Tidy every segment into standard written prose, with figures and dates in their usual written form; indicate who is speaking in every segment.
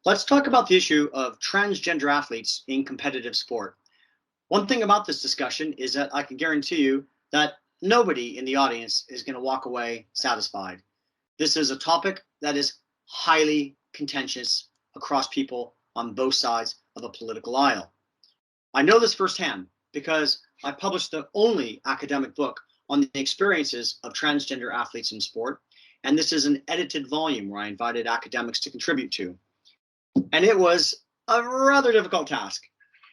Speaker 1: Let's talk about the issue of transgender athletes in competitive sport. One thing about this discussion is that I can guarantee you that nobody in the audience is going to walk away satisfied. This is a topic that is highly contentious across people on both sides of a political aisle. I know this firsthand because I published the only academic book on the experiences of transgender athletes in sport, and this is an edited volume where I invited academics to contribute to. And it was a rather difficult task.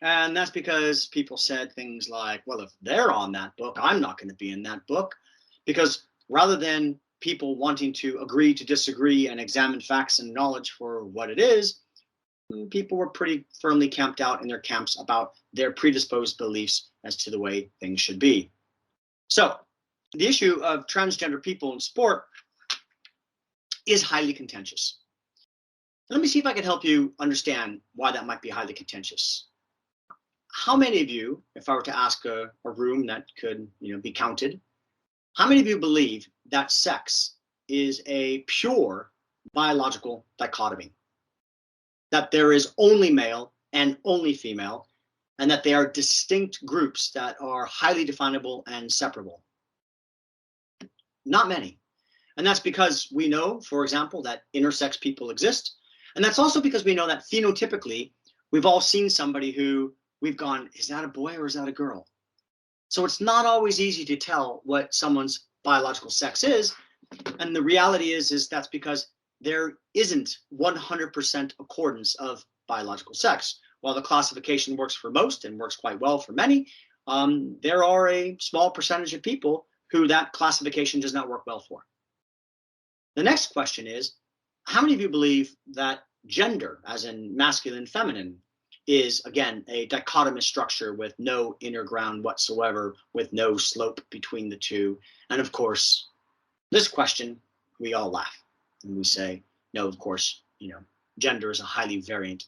Speaker 1: And that's because people said things like, well, if they're on that book, I'm not going to be in that book. Because rather than people wanting to agree to disagree and examine facts and knowledge for what it is, people were pretty firmly camped out in their camps about their predisposed beliefs as to the way things should be. So the issue of transgender people in sport is highly contentious. Let me see if I can help you understand why that might be highly contentious. How many of you, if I were to ask a room that could be counted, how many of you believe that sex is a pure biological dichotomy? That there is only male and only female, and that they are distinct groups that are highly definable and separable? Not many. And that's because we know, for example, that intersex people exist. And that's also because we know that phenotypically, we've all seen somebody who we've gone, is that a boy or is that a girl? So it's not always easy to tell what someone's biological sex is. And the reality is that's because there isn't 100% accordance of biological sex. While the classification works for most and works quite well for many, there are a small percentage of people who that classification does not work well for. The next question is, how many of you believe that gender, as in masculine, feminine, is, again, a dichotomous structure with no inner ground whatsoever, with no slope between the two? And of course, this question, we all laugh and we say, no, of course, gender is a highly variant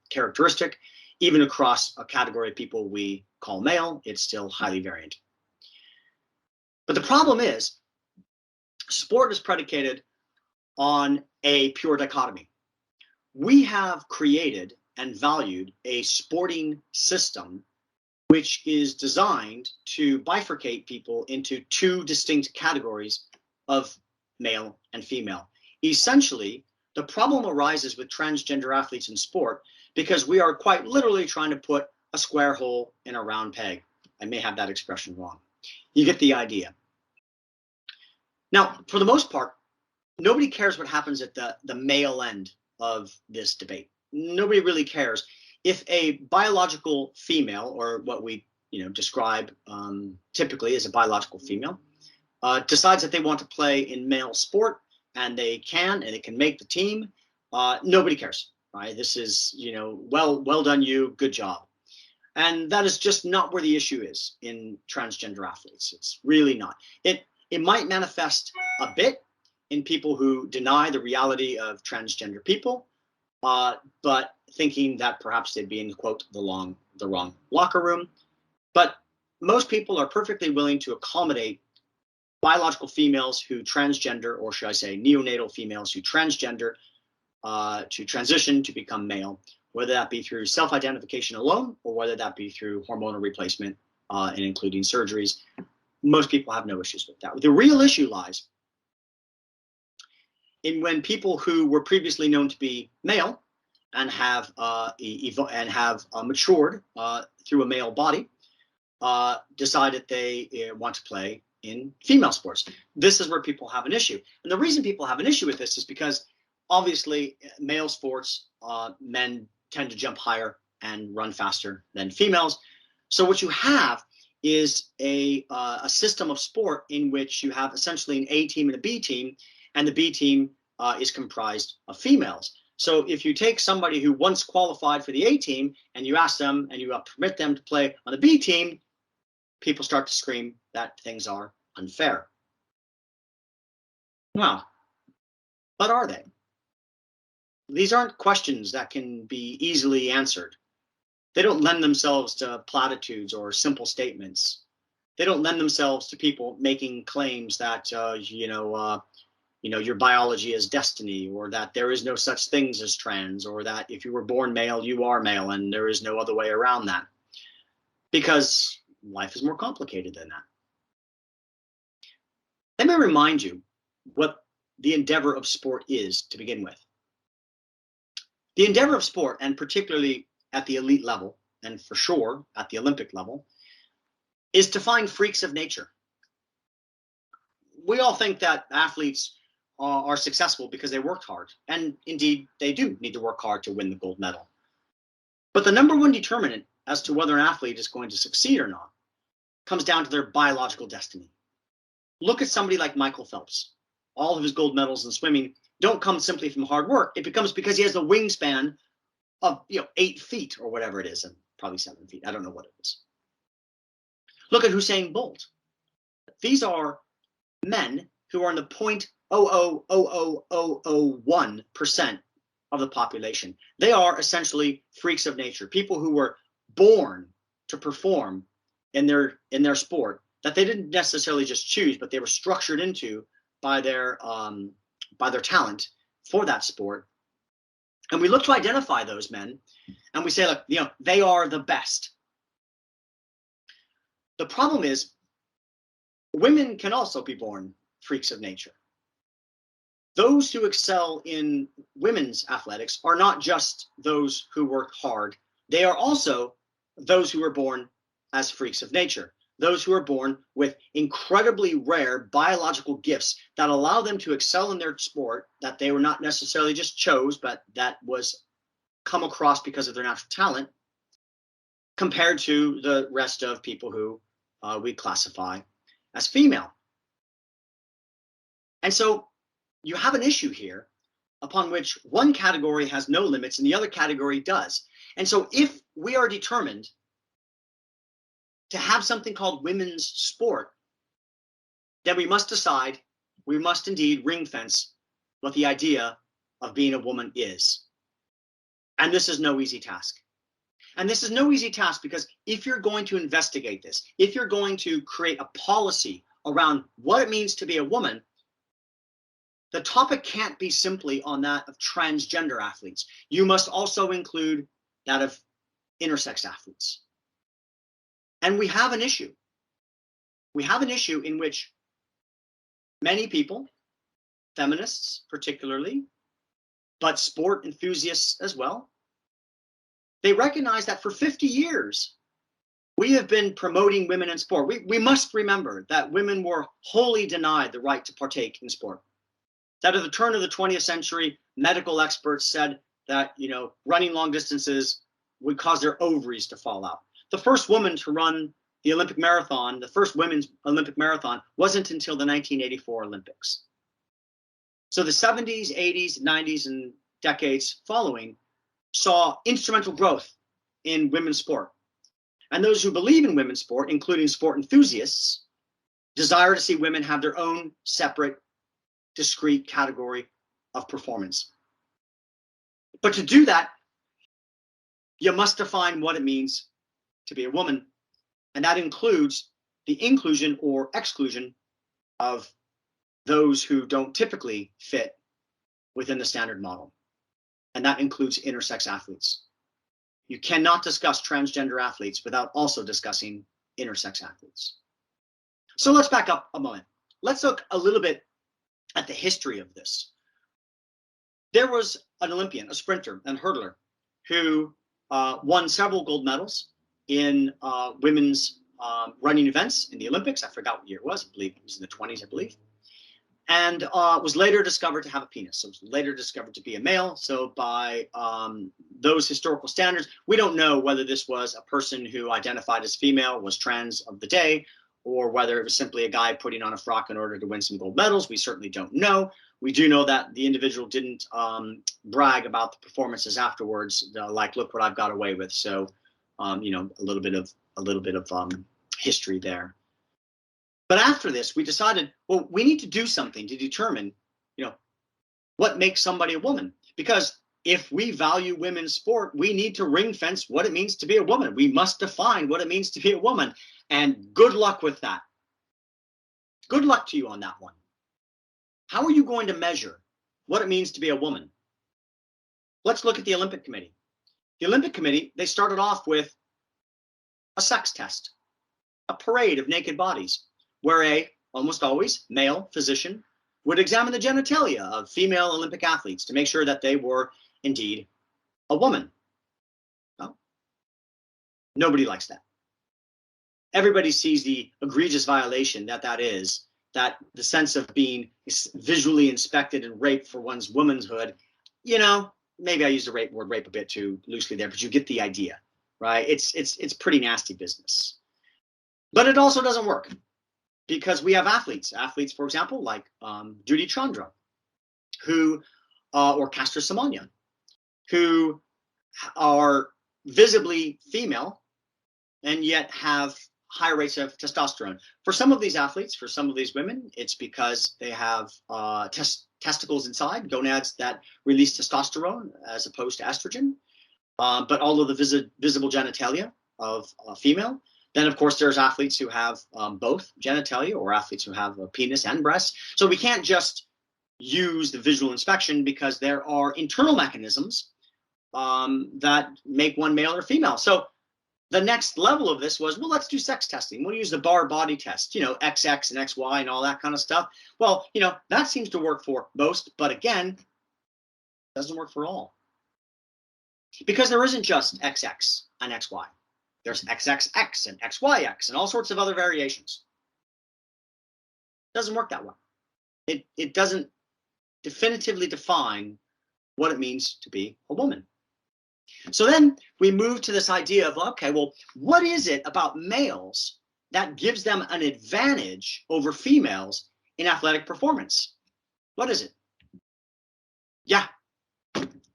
Speaker 1: characteristic. Even across a category of people we call male, it's still highly variant. But the problem is, sport is predicated on a pure dichotomy. We have created and valued a sporting system which is designed to bifurcate people into two distinct categories of male and female. Essentially, the problem arises with transgender athletes in sport because we are quite literally trying to put a square hole in a round peg. I may have that expression wrong. You get the idea. Now, for the most part, nobody cares what happens at the male end of this debate. Nobody really cares. If a biological female, or what we describe typically as a biological female, decides that they want to play in male sport, and they can make the team, nobody cares. Right? This is well done you, good job. And that is just not where the issue is in transgender athletes. It's really not. It might manifest a bit in people who deny the reality of transgender people, but thinking that perhaps they'd be in, quote, the wrong locker room. But most people are perfectly willing to accommodate biological females who transgender, or should I say neonatal females who transgender, to transition to become male, whether that be through self-identification alone or whether that be through hormonal replacement and including surgeries. Most people have no issues with that. The real issue lies in when people who were previously known to be male and have matured through a male body decide that they want to play in female sports. This is where people have an issue. And the reason people have an issue with this is because obviously male sports, men tend to jump higher and run faster than females. So what you have is a system of sport in which you have essentially an A team and a B team, and the B team is comprised of females. So if you take somebody who once qualified for the A team and you ask them and you permit them to play on the B team, people start to scream that things are unfair. Well, but are they? These aren't questions that can be easily answered. They don't lend themselves to platitudes or simple statements. They don't lend themselves to people making claims that, your biology is destiny, or that there is no such things as trans, or that if you were born male, you are male, and there is no other way around that. Because life is more complicated than that. Let me remind you what the endeavor of sport is to begin with. The endeavor of sport, and particularly at the elite level, and for sure at the Olympic level, is to find freaks of nature. We all think that athletes are successful because they worked hard, and indeed they do need to work hard to win the gold medal. But the number one determinant as to whether an athlete is going to succeed or not comes down to their biological destiny. Look at somebody like Michael Phelps. All of his gold medals in swimming don't come simply from hard work. It becomes because he has a wingspan of 8 feet or whatever it is, and probably 7 feet. I don't know what it is. Look at Usain Bolt. These are men who are in the 0.0000001% of the population. They are essentially freaks of nature, people who were born to perform in their sport that they didn't necessarily just choose, but they were structured into by their talent for that sport. And we look to identify those men, and we say, look, they are the best. The problem is, women can also be born freaks of nature. Those who excel in women's athletics are not just those who work hard. They are also those who are born as freaks of nature. Those who are born with incredibly rare biological gifts that allow them to excel in their sport that they were not necessarily just chose, but that was come across because of their natural talent, compared to the rest of people who we classify as female. And so you have an issue here upon which one category has no limits and the other category does. And so if we are determined to have something called women's sport, then we must decide, we must indeed ring fence what the idea of being a woman is. And this is no easy task. And this is no easy task because if you're going to investigate this, if you're going to create a policy around what it means to be a woman, the topic can't be simply on that of transgender athletes. You must also include that of intersex athletes. And we have an issue. We have an issue in which many people, feminists particularly, but sport enthusiasts as well, they recognize that for 50 years, we have been promoting women in sport. We must remember that women were wholly denied the right to partake in sport. That at the turn of the 20th century, medical experts said that, running long distances would cause their ovaries to fall out. The first woman to run the Olympic marathon, the first women's Olympic marathon, wasn't until the 1984 Olympics. So the 70s, 80s, 90s, and decades following saw instrumental growth in women's sport. And those who believe in women's sport, including sport enthusiasts, desire to see women have their own separate, discrete category of performance. But to do that, you must define what it means to be a woman. And that includes the inclusion or exclusion of those who don't typically fit within the standard model. And that includes intersex athletes. You cannot discuss transgender athletes without also discussing intersex athletes. So let's back up a moment. Let's look a little bit at the history of this. There was an Olympian, a sprinter and hurdler, who won several gold medals in women's running events in the Olympics. I forgot what year it was. I believe it was in the 20s, I believe. And was later discovered to have a penis. So it was later discovered to be a male. So by those historical standards, we don't know whether this was a person who identified as female, was trans of the day, or whether it was simply a guy putting on a frock in order to win some gold medals. We certainly don't know. We do know that the individual didn't brag about the performances afterwards, like, look what I've got away with. So, a little bit of history there. But after this, we decided, well, we need to do something to determine, what makes somebody a woman. Because if we value women's sport, we need to ring fence what it means to be a woman. We must define what it means to be a woman. And good luck with that. Good luck to you on that one. how are you going to measure what it means to be a woman? Let's look at the Olympic Committee. The Olympic Committee, they started off with a sex test, a parade of naked bodies, where a, almost always, male physician would examine the genitalia of female Olympic athletes to make sure that they were indeed a woman. No, nobody likes that. Everybody sees the egregious violation that is, that the sense of being visually inspected and raped for one's womanhood. You know, maybe I used the word rape a bit too loosely there, but you get the idea, right? It's pretty nasty business. But it also doesn't work, because we have athletes, for example, like Judy Chandra, who, or Caster Semenya, who are visibly female and yet have higher rates of testosterone. For some of these athletes, for some of these women, it's because they have testicles inside, gonads that release testosterone as opposed to estrogen, but all of the visible genitalia of a female. Then, of course, there's athletes who have both genitalia, or athletes who have a penis and breasts. So we can't just use the visual inspection, because there are internal mechanisms that make one male or female. So the next level of this was, well, let's do sex testing. We'll use the bar body test, you know, XX and XY and all that kind of stuff. Well, you know, that seems to work for most, but again, doesn't work for all. Because there isn't just XX and XY. There's XXX and XYX and all sorts of other variations. It doesn't work that way. It doesn't definitively define what it means to be a woman. So then we move to this idea of, okay, well, what is it about males that gives them an advantage over females in athletic performance? What is it? Yeah,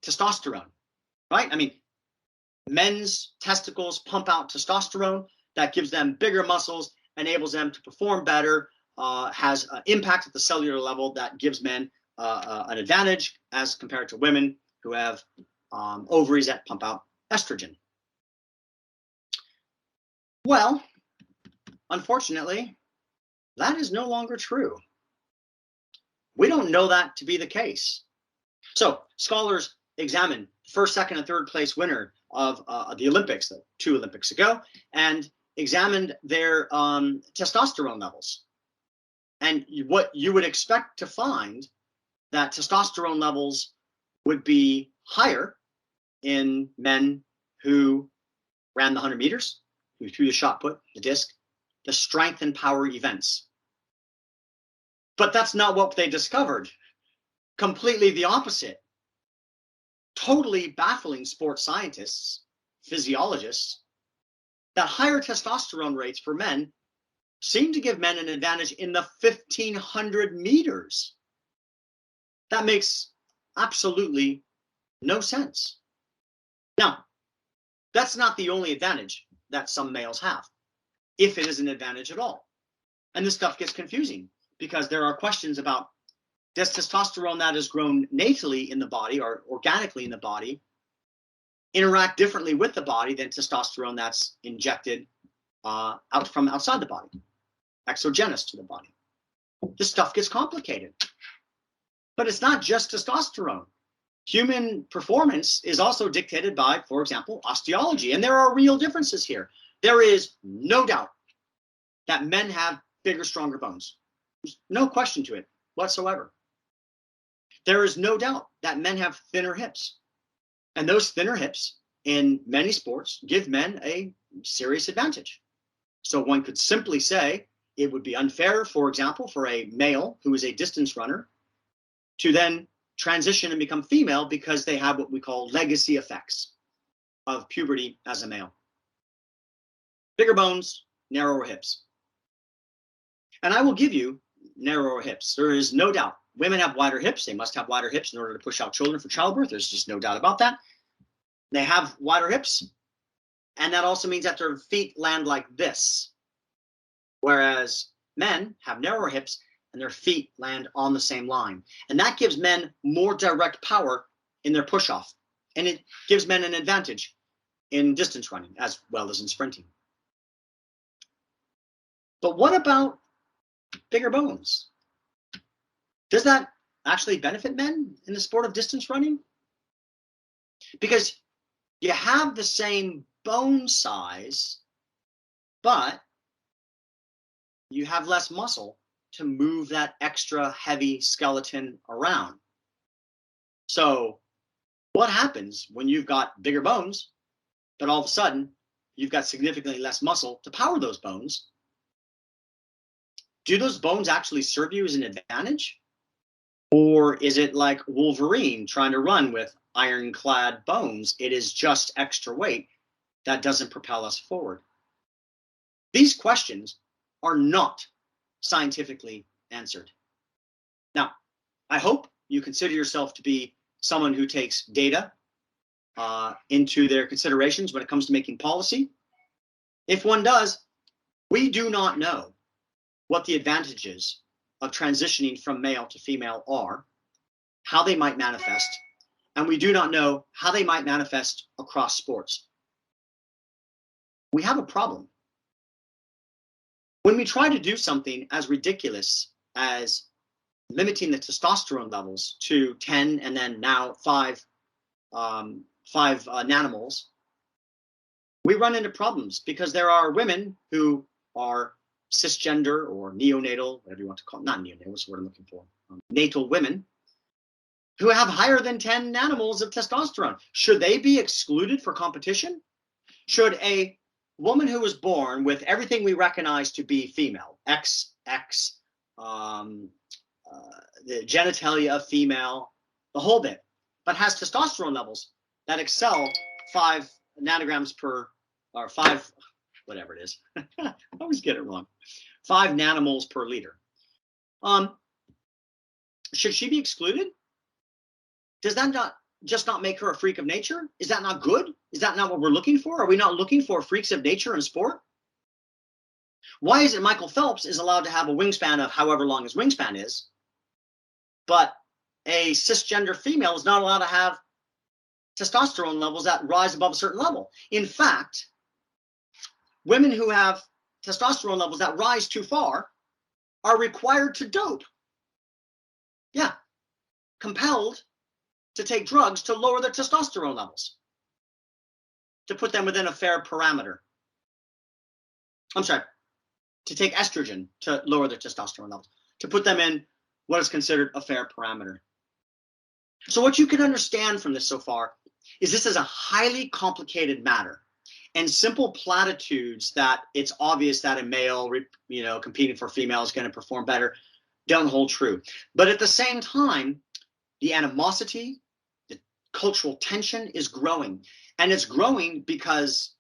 Speaker 1: testosterone, right? I mean, men's testicles pump out testosterone that gives them bigger muscles, enables them to perform better, has an impact at the cellular level that gives men an advantage as compared to women who have ovaries that pump out estrogen. Well, unfortunately, that is no longer true. We don't know that to be the case. So scholars examined the first, second, and third place winner of the Olympics, 2 Olympics ago, and examined their testosterone levels. And what you would expect to find, that testosterone levels would be higher in men who ran the 100 meters, who threw the shot put, the disc, the strength and power events. But that's not what they discovered. Completely the opposite. Totally baffling sports scientists, physiologists, that higher testosterone rates for men seem to give men an advantage in the 1500 meters. That makes absolutely no sense. Now, that's not the only advantage that some males have, if it is an advantage at all. And this stuff gets confusing, because there are questions about, does testosterone that is grown natally in the body, or organically in the body, interact differently with the body than testosterone that's injected out from outside the body, exogenous to the body? This stuff gets complicated. But it's not just testosterone. Human performance is also dictated by, for example, osteology. And there are real differences here. There is no doubt that men have bigger, stronger bones. There's no question to it whatsoever. There is no doubt that men have thinner hips. And those thinner hips in many sports give men a serious advantage. So one could simply say it would be unfair, for example, for a male who is a distance runner to then transition and become female, because they have what we call legacy effects of puberty as a male. Bigger bones, narrower hips. And I will give you narrower hips. There is no doubt. Women have wider hips. They must have wider hips in order to push out children for childbirth. There's just no doubt about that. They have wider hips. And that also means that their feet land like this. Whereas men have narrower hips and their feet land on the same line. And that gives men more direct power in their push-off. And it gives men an advantage in distance running as well as in sprinting. But what about bigger bones? Does that actually benefit men in the sport of distance running? Because you have the same bone size, but you have less muscle to move that extra heavy skeleton around. So what happens when you've got bigger bones, but all of a sudden you've got significantly less muscle to power those bones? Do those bones actually serve you as an advantage? Or is it like Wolverine trying to run with ironclad bones? It is just extra weight that doesn't propel us forward. These questions are not scientifically answered. Now, I hope you consider yourself to be someone who takes data into their considerations when it comes to making policy. If one does, we do not know what the advantages of transitioning from male to female are, how they might manifest, and we do not know how they might manifest across sports. We have a problem. When we try to do something as ridiculous as limiting the testosterone levels to 10 and then now 5 nanomoles, we run into problems because there are women who are cisgender or neonatal, whatever you want to call it, not neonatal, what's the word I'm looking for, natal women who have higher than 10 nanomoles of testosterone. Should they be excluded for competition? Should a woman who was born with everything we recognize to be female, XX, the genitalia of female, the whole bit, but has testosterone levels that excel 5 nanograms per, or 5, whatever it is. I always get it wrong. 5 nanomoles per liter. Should she be excluded? Does that not make her a freak of nature? Is that not good? Is that not what we're looking for? Are we not looking for freaks of nature in sport? Why is it Michael Phelps is allowed to have a wingspan of however long his wingspan is, but a cisgender female is not allowed to have testosterone levels that rise above a certain level? In fact, women who have testosterone levels that rise too far are required to dope. Yeah, compelled to take drugs to lower their testosterone levels, to put them within a fair parameter. I'm sorry, to take estrogen to lower their testosterone levels, to put them in what is considered a fair parameter. So what you can understand from this so far is this is a highly complicated matter, and simple platitudes that it's obvious that a male, competing for female is going to perform better don't hold true. But at the same time, the animosity, the cultural tension is growing, and it's growing because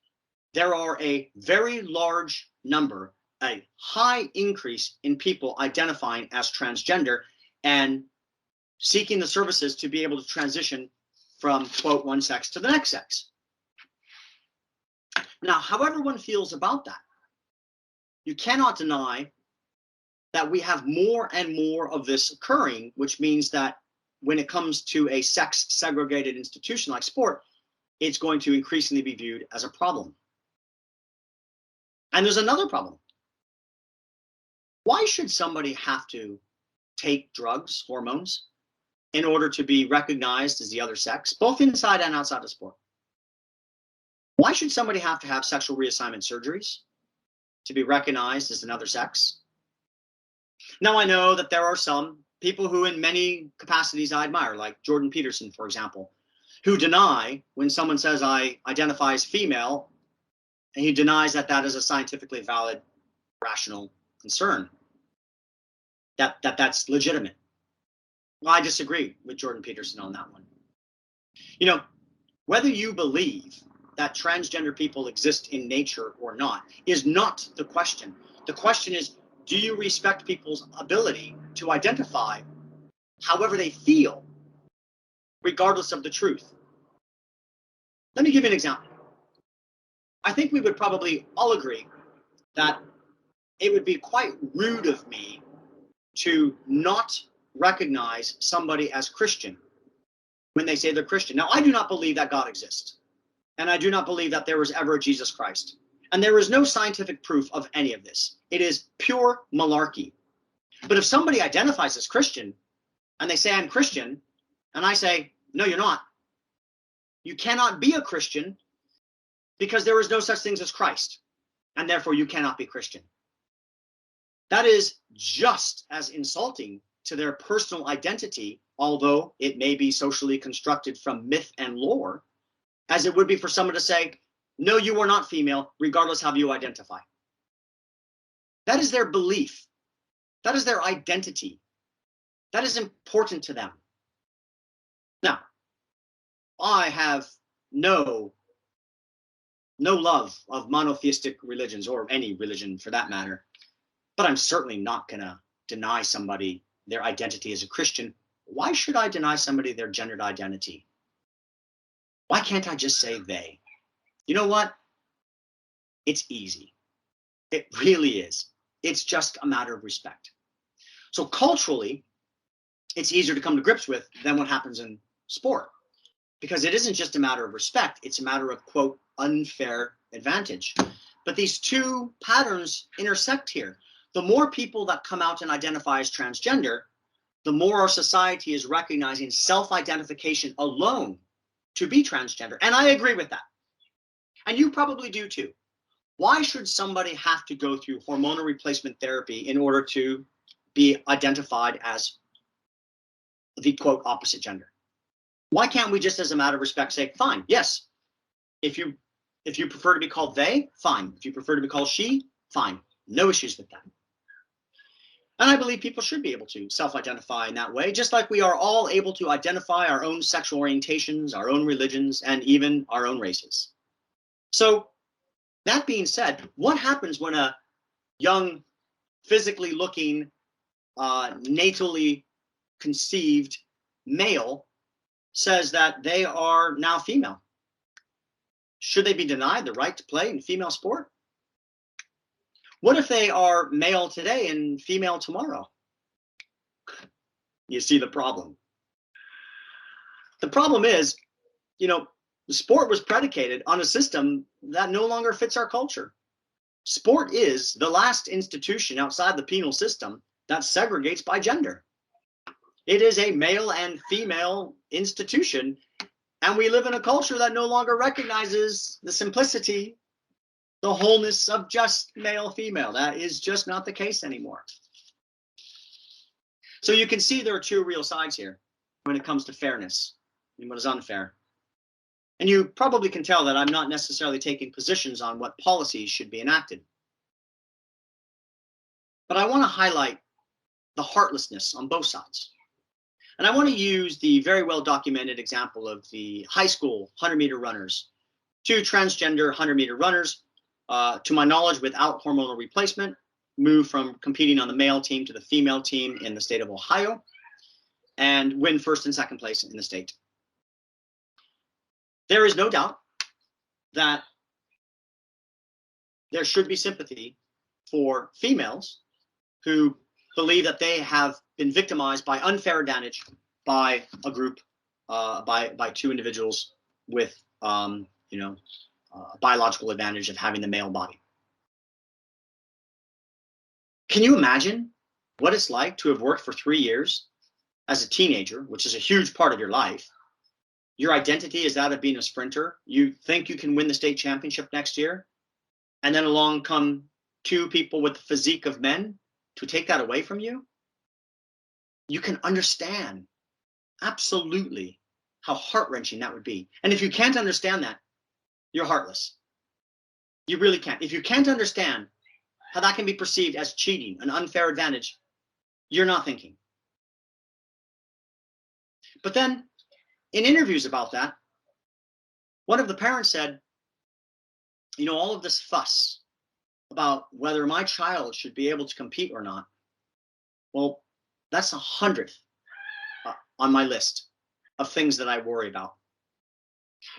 Speaker 1: there are a very large number, a high increase in people identifying as transgender and seeking the services to be able to transition from, quote, one sex to the next sex. Now, however one feels about that, you cannot deny that we have more and more of this occurring, which means that when it comes to a sex-segregated institution like sport, it's going to increasingly be viewed as a problem. And there's another problem. Why should somebody have to take drugs, hormones, in order to be recognized as the other sex, both inside and outside of sport? Why should somebody have to have sexual reassignment surgeries to be recognized as another sex? Now, I know that there are some people who in many capacities I admire, like Jordan Peterson, for example, who deny when someone says I identify as female, and he denies that that is a scientifically valid, rational concern, that's legitimate. Well, I disagree with Jordan Peterson on that one. You know, whether you believe that transgender people exist in nature or not is not the question. The question is, do you respect people's ability to identify however they feel, regardless of the truth? Let me give you an example. I think we would probably all agree that it would be quite rude of me to not recognize somebody as Christian when they say they're Christian. Now, I do not believe that God exists, and I do not believe that there was ever a Jesus Christ. And there is no scientific proof of any of this. It is pure malarkey. But if somebody identifies as Christian, and they say, I'm Christian, and I say, no, you're not. You cannot be a Christian because there is no such thing as Christ, and therefore you cannot be Christian. That is just as insulting to their personal identity, although it may be socially constructed from myth and lore, as it would be for someone to say, no, you are not female, regardless how you identify. That is their belief. That is their identity. That is important to them. Now, I have no love of monotheistic religions, or any religion for that matter, but I'm certainly not going to deny somebody their identity as a Christian. Why should I deny somebody their gendered identity? Why can't I just say they? You know what? It's easy. It really is. It's just a matter of respect. So culturally, it's easier to come to grips with than what happens in sport, because it isn't just a matter of respect. It's a matter of, quote, unfair advantage. But these two patterns intersect here. The more people that come out and identify as transgender, the more our society is recognizing self-identification alone to be transgender. And I agree with that. And you probably do too. Why should somebody have to go through hormonal replacement therapy in order to be identified as the, quote, opposite gender? Why can't we just, as a matter of respect, say, fine, yes, if you prefer to be called they, fine. If you prefer to be called she, fine. No issues with that. And I believe people should be able to self-identify in that way, just like we are all able to identify our own sexual orientations, our own religions, and even our own races. So that being said, what happens when a young, physically looking, natally conceived male says that they are now female? Should they be denied the right to play in female sport? What if they are male today and female tomorrow? You see the problem. The problem is, the sport was predicated on a system that no longer fits our culture. Sport is the last institution outside the penal system that segregates by gender. It is a male and female institution, and we live in a culture that no longer recognizes the simplicity, the wholeness of just male-female. That is just not the case anymore. So you can see there are two real sides here when it comes to fairness and what is unfair. And you probably can tell that I'm not necessarily taking positions on what policies should be enacted. But I want to highlight the heartlessness on both sides. And I want to use the very well documented example of the high school 100-meter runners. Two transgender 100-meter runners, to my knowledge, without hormonal replacement, moved from competing on the male team to the female team in the state of Ohio and win first and second place in the state. There is no doubt that there should be sympathy for females who believe that they have been victimized by unfair advantage by a group, by two individuals with, a biological advantage of having the male body. Can you imagine what it's like to have worked for 3 years as a teenager, which is a huge part of your life? Your identity is that of being a sprinter. You think you can win the state championship next year, and then along come two people with the physique of men to take that away from you? You can understand absolutely how heart-wrenching that would be. And if you can't understand that, you're heartless. You really can't. If you can't understand how that can be perceived as cheating, an unfair advantage, you're not thinking. But then, in interviews about that, one of the parents said, all of this fuss about whether my child should be able to compete or not, well, that's 100th on my list of things that I worry about.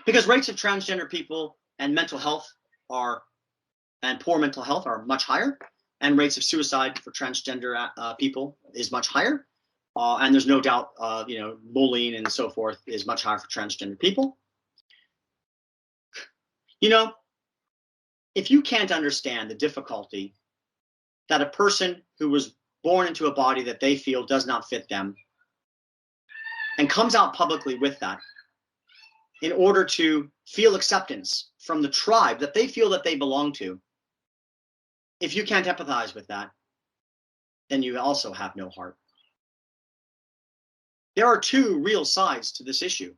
Speaker 1: Because rates of transgender people and mental health and poor mental health are much higher, and rates of suicide for transgender people is much higher. And there's no doubt, bullying and so forth is much higher for transgender people. If you can't understand the difficulty that a person who was born into a body that they feel does not fit them and comes out publicly with that in order to feel acceptance from the tribe that they feel that they belong to, if you can't empathize with that, then you also have no heart. There are two real sides to this issue.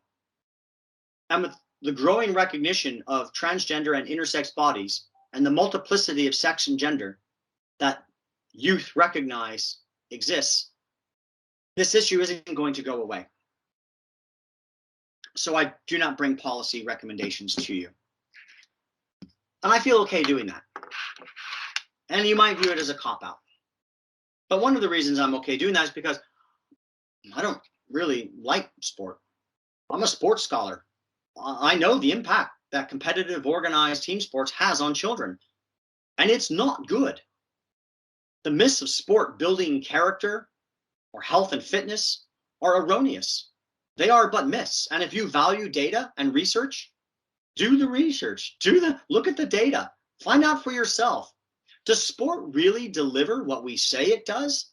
Speaker 1: And with the growing recognition of transgender and intersex bodies and the multiplicity of sex and gender that youth recognize exists, this issue isn't going to go away. So I do not bring policy recommendations to you. And I feel okay doing that. And you might view it as a cop-out. But one of the reasons I'm okay doing that is because I don't really like sport. I'm a sports scholar. I know the impact that competitive organized team sports has on children, and it's not good. The myths of sport building character or health and fitness are erroneous. They are but myths. And if you value data and research, do the research, look at the data, find out for yourself. Does sport really deliver what we say it does?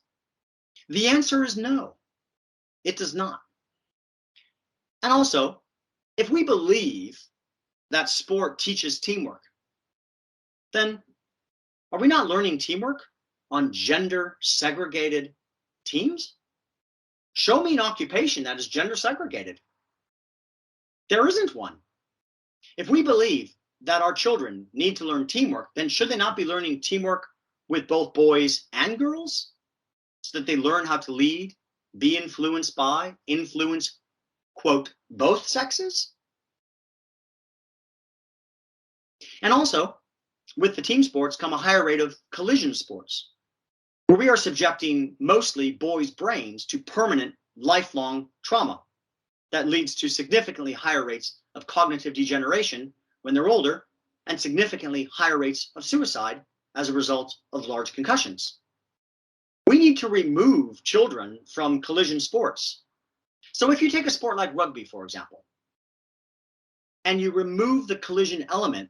Speaker 1: The answer is no, it does not. And also, if we believe that sport teaches teamwork, then are we not learning teamwork on gender segregated teams? Show me an occupation that is gender segregated. There isn't one. If we believe that our children need to learn teamwork, then should they not be learning teamwork with both boys and girls so that they learn how to lead, be influenced by, influence, quote, both sexes? And also, with the team sports come a higher rate of collision sports, where we are subjecting mostly boys' brains to permanent, lifelong trauma that leads to significantly higher rates of cognitive degeneration when they're older and significantly higher rates of suicide as a result of large concussions. We need to remove children from collision sports. So if you take a sport like rugby, for example, and you remove the collision element,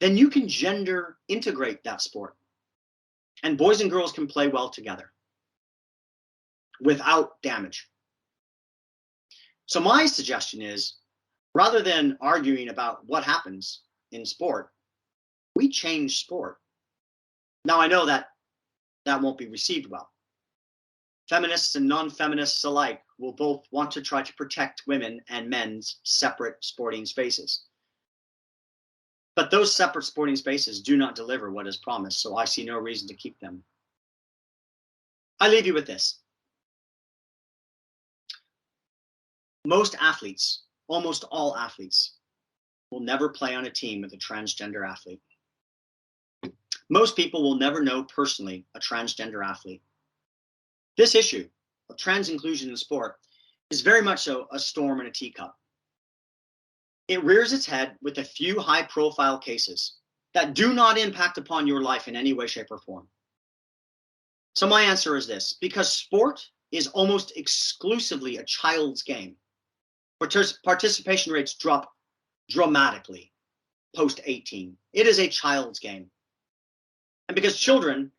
Speaker 1: then you can gender integrate that sport. And boys and girls can play well together without damage. So my suggestion is, rather than arguing about what happens in sport, we change sport. Now, I know that that won't be received well. Feminists and non-feminists alike will both want to try to protect women and men's separate sporting spaces. But those separate sporting spaces do not deliver what is promised, so I see no reason to keep them. I leave you with this. Most athletes, almost all athletes, will never play on a team with a transgender athlete. Most people will never know personally a transgender athlete. This issue of trans inclusion in sport is very much so a storm in a teacup. It rears its head with a few high-profile cases that do not impact upon your life in any way, shape, or form. So my answer is this: because sport is almost exclusively a child's game, participation rates drop dramatically post-18. It is a child's game. And because children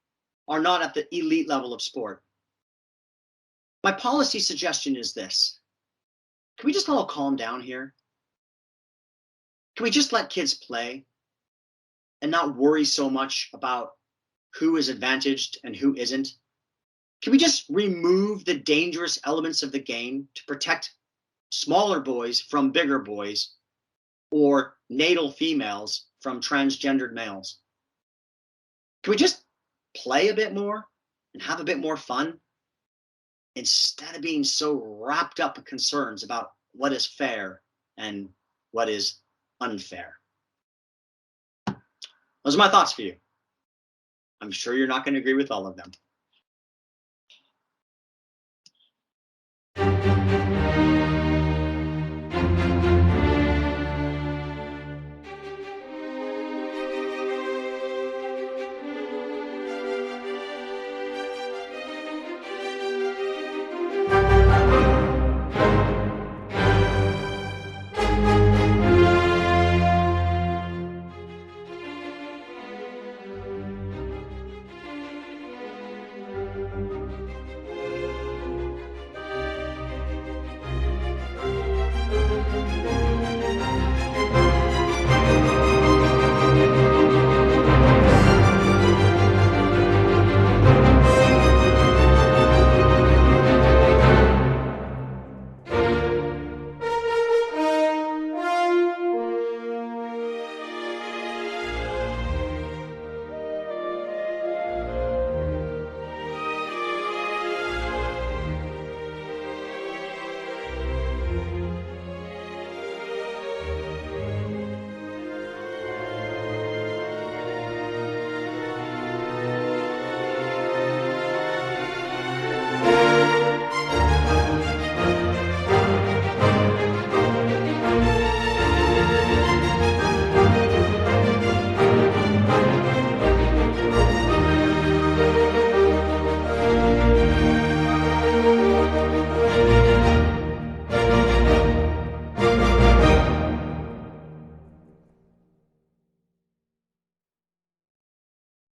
Speaker 1: are not at the elite level of sport, my policy suggestion is this: can we just all calm down here? Can we just let kids play and not worry so much about who is advantaged and who isn't? Can we just remove the dangerous elements of the game to protect smaller boys from bigger boys or natal females from transgendered males? Can we just play a bit more and have a bit more fun instead of being so wrapped up in concerns about what is fair and what is unfair? Those are my thoughts for you. I'm sure you're not going to agree with all of them.